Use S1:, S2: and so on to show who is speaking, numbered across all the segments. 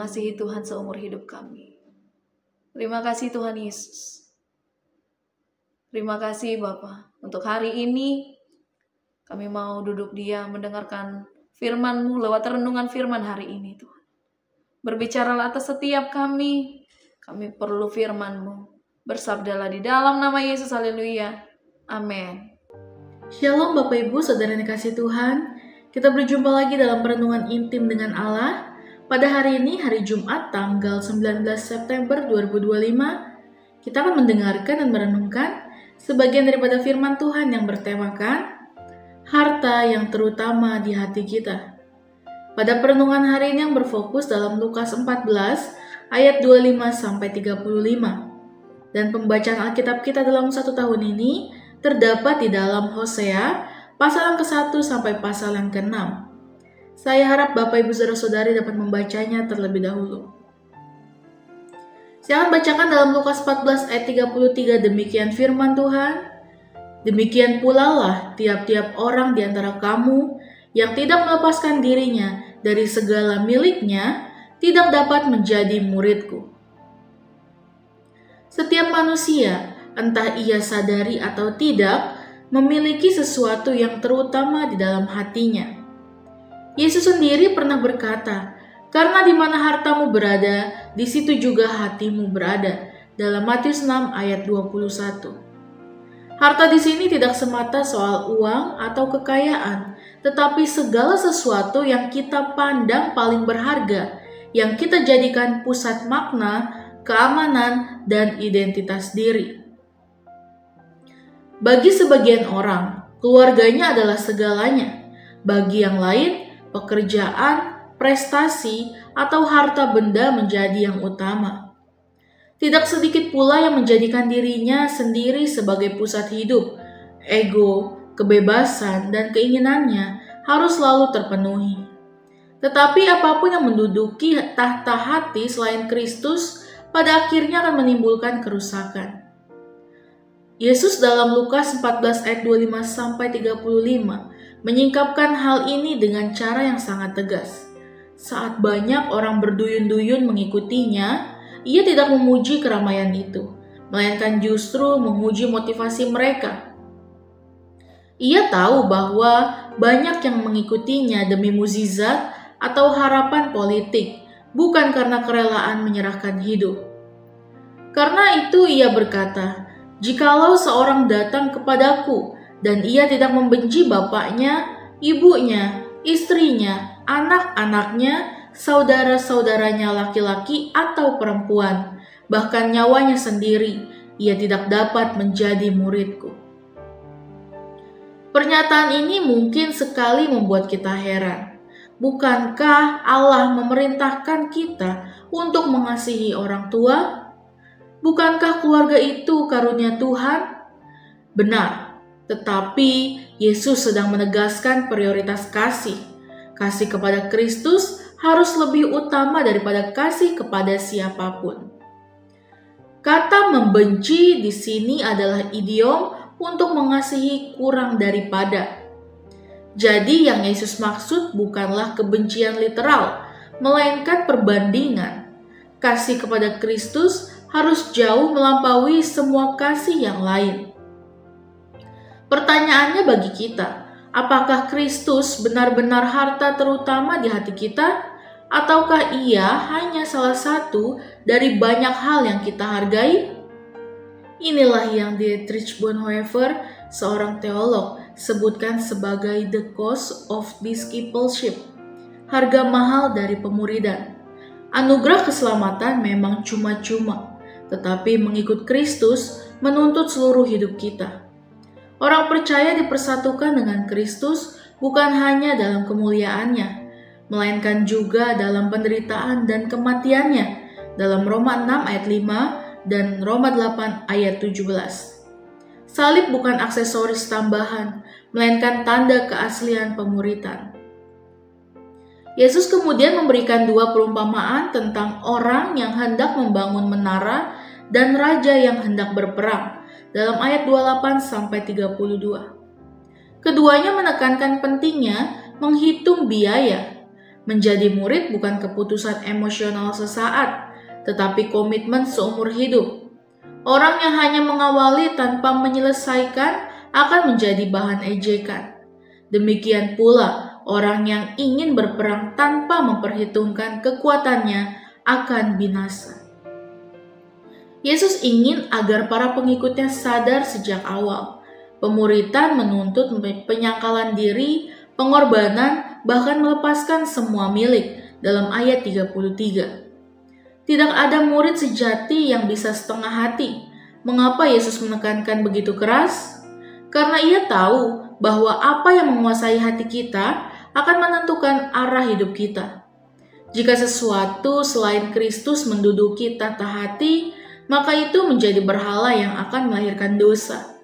S1: mengasihi Tuhan seumur hidup kami. Terima kasih Tuhan Yesus. Terima kasih Bapa, untuk hari ini kami mau duduk diam mendengarkan firman-Mu lewat renungan firman hari ini Tuhan. Berbicaralah atas setiap kami perlu firman-Mu. Bersabdalah di dalam nama Yesus, haleluya. Amin.
S2: Shalom Bapak Ibu, Saudara yang dikasihi Tuhan. Kita berjumpa lagi dalam perenungan intim dengan Allah. Pada hari ini, hari Jumat tanggal 19 September 2025, kita akan mendengarkan dan merenungkan sebagian daripada firman Tuhan yang bertemakan harta yang terutama di hati kita. Pada perenungan hari ini yang berfokus dalam Lukas 14 ayat 25-35. Dan pembacaan Alkitab kita dalam satu tahun ini terdapat di dalam Hosea pasal yang ke-1 sampai pasal yang ke-6. Saya harap Bapak Ibu Saudara-saudari dapat membacanya terlebih dahulu. Saya akan bacakan dalam Lukas 14 ayat 33, demikian firman Tuhan. Demikian pula lah tiap-tiap orang di antara kamu yang tidak melepaskan dirinya dari segala miliknya tidak dapat menjadi muridku. Setiap manusia, entah ia sadari atau tidak, memiliki sesuatu yang terutama di dalam hatinya. Yesus sendiri pernah berkata, "Karena di mana hartamu berada, di situ juga hatimu berada." Dalam Matius 6 ayat 21. Harta di sini tidak semata soal uang atau kekayaan, tetapi segala sesuatu yang kita pandang paling berharga, yang kita jadikan pusat makna, keamanan, dan identitas diri. Bagi sebagian orang, keluarganya adalah segalanya. Bagi yang lain, pekerjaan, prestasi, atau harta benda menjadi yang utama. Tidak sedikit pula yang menjadikan dirinya sendiri sebagai pusat hidup. Ego, kebebasan, dan keinginannya harus selalu terpenuhi. Tetapi apapun yang menduduki tahta hati selain Kristus, pada akhirnya akan menimbulkan kerusakan. Yesus dalam Lukas 14 ayat 25-35 menyingkapkan hal ini dengan cara yang sangat tegas. Saat banyak orang berduyun-duyun mengikutinya, ia tidak memuji keramaian itu, melainkan justru memuji motivasi mereka. Ia tahu bahwa banyak yang mengikutinya demi mukjizat atau harapan politik, bukan karena kerelaan menyerahkan hidup. Karena itu ia berkata, "Jikalau seorang datang kepadaku dan ia tidak membenci bapaknya, ibunya, istrinya, anak-anaknya, saudara-saudaranya laki-laki atau perempuan, bahkan nyawanya sendiri, ia tidak dapat menjadi muridku." Pernyataan ini mungkin sekali membuat kita heran. Bukankah Allah memerintahkan kita untuk mengasihi orang tua? Bukankah keluarga itu karunia Tuhan? Benar. Tetapi Yesus sedang menegaskan prioritas kasih. Kasih kepada Kristus harus lebih utama daripada kasih kepada siapapun. Kata membenci di sini adalah idiom untuk mengasihi kurang daripada. Jadi yang Yesus maksud bukanlah kebencian literal, melainkan perbandingan. Kasih kepada Kristus harus jauh melampaui semua kasih yang lain. Pertanyaannya bagi kita, apakah Kristus benar-benar harta terutama di hati kita? Ataukah ia hanya salah satu dari banyak hal yang kita hargai? Inilah yang Dietrich Bonhoeffer, seorang teolog, sebutkan sebagai the cost of discipleship, harga mahal dari pemuridan. Anugerah keselamatan memang cuma-cuma, tetapi mengikut Kristus menuntut seluruh hidup kita. Orang percaya dipersatukan dengan Kristus bukan hanya dalam kemuliaannya, melainkan juga dalam penderitaan dan kematiannya, dalam Roma 6 ayat 5 dan Roma 8 ayat 17. Salib bukan aksesoris tambahan, melainkan tanda keaslian pemuritan. Yesus kemudian memberikan dua perumpamaan tentang orang yang hendak membangun menara dan raja yang hendak berperang, dalam ayat 28-32. Keduanya menekankan pentingnya menghitung biaya. Menjadi murid bukan keputusan emosional sesaat, tetapi komitmen seumur hidup. Orang yang hanya mengawali tanpa menyelesaikan akan menjadi bahan ejekan. Demikian pula, orang yang ingin berperang tanpa memperhitungkan kekuatannya akan binasa. Yesus ingin agar para pengikutnya sadar sejak awal. Pemuritan menuntut penyangkalan diri, pengorbanan, bahkan melepaskan semua milik dalam ayat 33. Tidak ada murid sejati yang bisa setengah hati. Mengapa Yesus menekankan begitu keras? Karena ia tahu bahwa apa yang menguasai hati kita akan menentukan arah hidup kita. Jika sesuatu selain Kristus menduduki tata hati, maka itu menjadi berhala yang akan melahirkan dosa.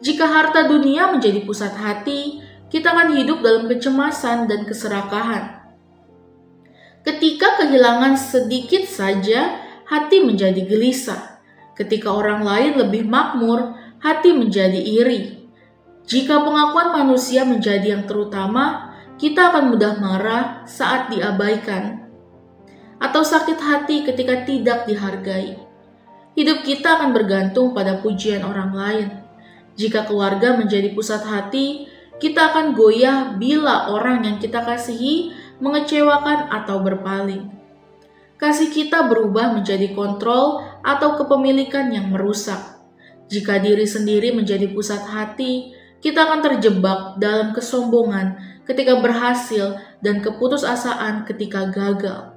S2: Jika harta dunia menjadi pusat hati, kita akan hidup dalam kecemasan dan keserakahan. Ketika kehilangan sedikit saja, hati menjadi gelisah. Ketika orang lain lebih makmur, hati menjadi iri. Jika pengakuan manusia menjadi yang terutama, kita akan mudah marah saat diabaikan, atau sakit hati ketika tidak dihargai. Hidup kita akan bergantung pada pujian orang lain. Jika keluarga menjadi pusat hati, kita akan goyah bila orang yang kita kasihi mengecewakan atau berpaling. Kasih kita berubah menjadi kontrol atau kepemilikan yang merusak. Jika diri sendiri menjadi pusat hati, kita akan terjebak dalam kesombongan ketika berhasil dan keputusasaan ketika gagal.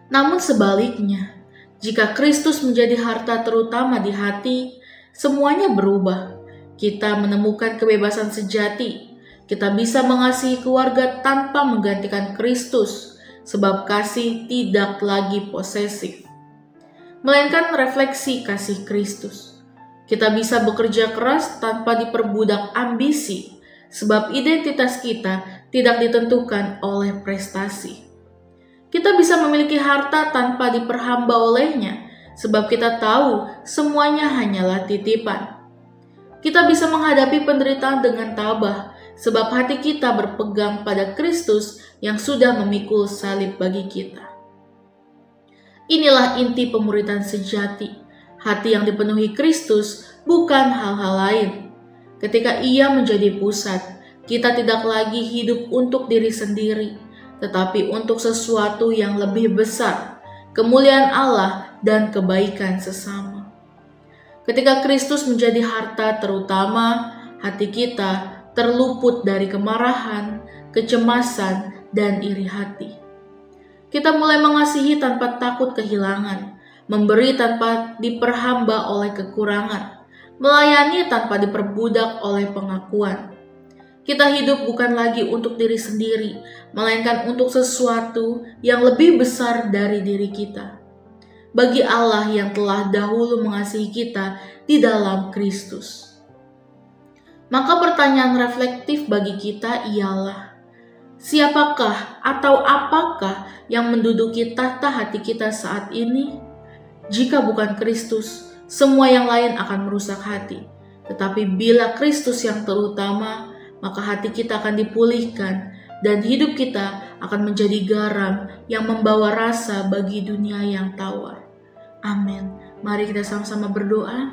S2: Namun sebaliknya, jika Kristus menjadi harta terutama di hati, semuanya berubah. Kita menemukan kebebasan sejati. Kita bisa mengasihi keluarga tanpa menggantikan Kristus, sebab kasih tidak lagi posesif, melainkan refleksi kasih Kristus. Kita bisa bekerja keras tanpa diperbudak ambisi, sebab identitas kita tidak ditentukan oleh prestasi. Kita bisa memiliki harta tanpa diperhamba olehnya, sebab kita tahu semuanya hanyalah titipan. Kita bisa menghadapi penderitaan dengan tabah, sebab hati kita berpegang pada Kristus yang sudah memikul salib bagi kita. Inilah inti pemuritan sejati, hati yang dipenuhi Kristus, bukan hal-hal lain. Ketika Ia menjadi pusat, kita tidak lagi hidup untuk diri sendiri, tetapi untuk sesuatu yang lebih besar, kemuliaan Allah dan kebaikan sesama. Ketika Kristus menjadi harta terutama, hati kita terluput dari kemarahan, kecemasan, dan iri hati. Kita mulai mengasihi tanpa takut kehilangan, memberi tanpa diperhamba oleh kekurangan, melayani tanpa diperbudak oleh pengakuan. Kita hidup bukan lagi untuk diri sendiri, melainkan untuk sesuatu yang lebih besar dari diri kita. Bagi Allah yang telah dahulu mengasihi kita di dalam Kristus. Maka pertanyaan reflektif bagi kita ialah, siapakah atau apakah yang menduduki tahta hati kita saat ini? Jika bukan Kristus, semua yang lain akan merusak hati. Tetapi bila Kristus yang terutama, maka hati kita akan dipulihkan dan hidup kita akan menjadi garam yang membawa rasa bagi dunia yang tawar. Amin. Mari kita sama-sama berdoa.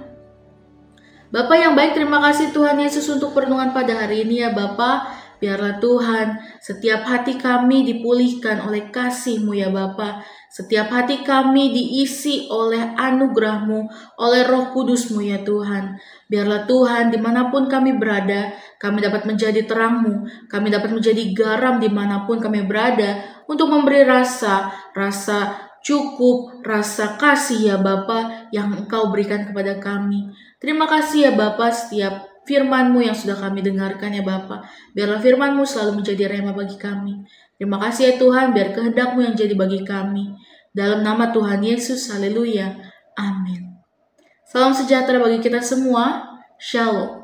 S2: Bapa yang baik, terima kasih Tuhan Yesus untuk perenungan pada hari ini ya Bapa. Biarlah Tuhan, setiap hati kami dipulihkan oleh kasih-Mu ya Bapa. Setiap hati kami diisi oleh anugerah-Mu, oleh Roh Kudus-Mu ya Tuhan. Biarlah Tuhan, dimanapun kami berada, kami dapat menjadi terang-Mu. Kami dapat menjadi garam dimanapun kami berada untuk memberi rasa cukup, rasa kasih ya Bapa yang Engkau berikan kepada kami. Terima kasih ya Bapa, setiap firman-Mu yang sudah kami dengarkan ya Bapa. Biarlah firman-Mu selalu menjadi rema bagi kami. Terima kasih ya Tuhan, biar kehendak-Mu yang jadi bagi kami. Dalam nama Tuhan Yesus, haleluya, amin. Salam sejahtera bagi kita semua, shalom.